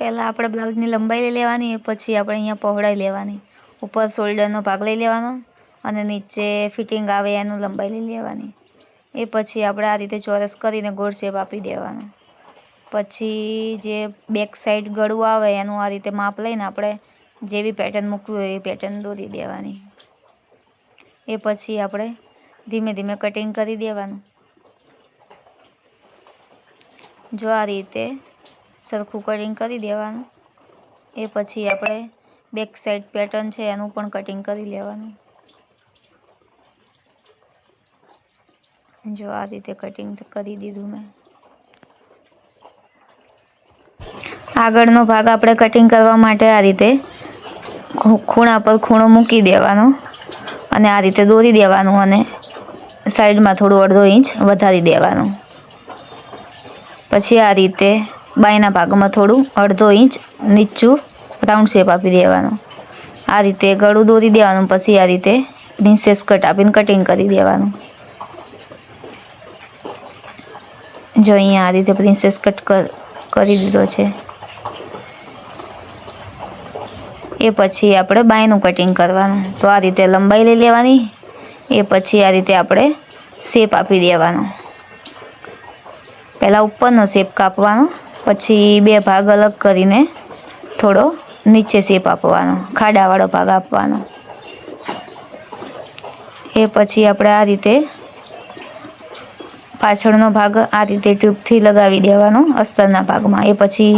પહેલાં આપણે બ્લાઉઝની લંબાઈ લઈ લેવાની, પછી આપણે અહીંયા પહોળાઈ લેવાની. ઉપર શોલ્ડરનો ભાગ લઈ લેવાનો અને નીચે ફિટિંગ આવે એનું લંબાઈ લઈ લેવાની. એ પછી આપણે આ રીતે ચોરસ કરીને ગોળ શેપ આપી દેવાનો. પછી જે બેક સાઈડ ગળું આવે એનું આ રીતે માપ લઈને આપણે જેવી પેટર્ન મૂકવી હોય એ પેટર્ન દોરી દેવાની. એ પછી આપણે ધીમે ધીમે કટિંગ કરી દેવાનું. જો આ રીતે સરખું કટિંગ કરી દેવાનું. એ પછી આપણે બેક સાઈડ પેટર્ન છે એનું પણ કટિંગ કરી લેવાનું. જો આ રીતે કટિંગ કરી દીધું મેં. આગળનો ભાગ આપણે કટિંગ કરવા માટે આ રીતે ખૂણા પર ખૂણો મૂકી દેવાનો અને આ રીતે દોરી દેવાનું અને સાઈડમાં થોડું અડધો ઇંચ વધારી દેવાનું. પછી આ રીતે બાયના ભાગમાં થોડું અડધો ઇંચ નીચું રાઉન્ડ શેપ આપી દેવાનો. આ રીતે ગળું દોરી દેવાનું. પછી આ રીતે પ્રિન્સેસ કટ આપીને કટિંગ કરી દેવાનું. જો અહીંયા આ રીતે પ્રિન્સેસ કટ કરી દીધો છે. એ પછી આપણે બાયનું કટિંગ કરવાનું. તો આ રીતે લંબાઈ લઈ લેવાની. એ પછી આ રીતે આપણે શેપ આપી દેવાનો. પહેલાં ઉપરનો શેપ કાપવાનો, પછી બે ભાગ અલગ કરીને થોડો નીચે શેપ આપવાનો, ખાડાવાળો ભાગ આપવાનો. એ પછી આપણે આ રીતે પાછળનો ભાગ આ રીતે ટ્યુબથી લગાવી દેવાનો અસ્તરના ભાગમાં. એ પછી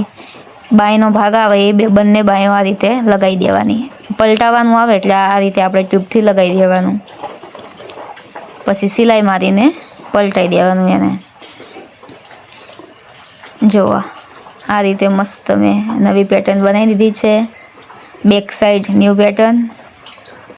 બાયનો ભાગ આવે એ બંને બાયો આ રીતે લગાવી દેવાની. પલટાવવાનું આવે એટલે આ રીતે આપણે ટ્યુબથી લગાવી દેવાનું. પછી સિલાઈ મારીને પલટાઈ દેવાનું એને. જોવા આ રીતે મસ્ત મેં નવી પેટર્ન બનાવી દીધી છે. Back side new pattern.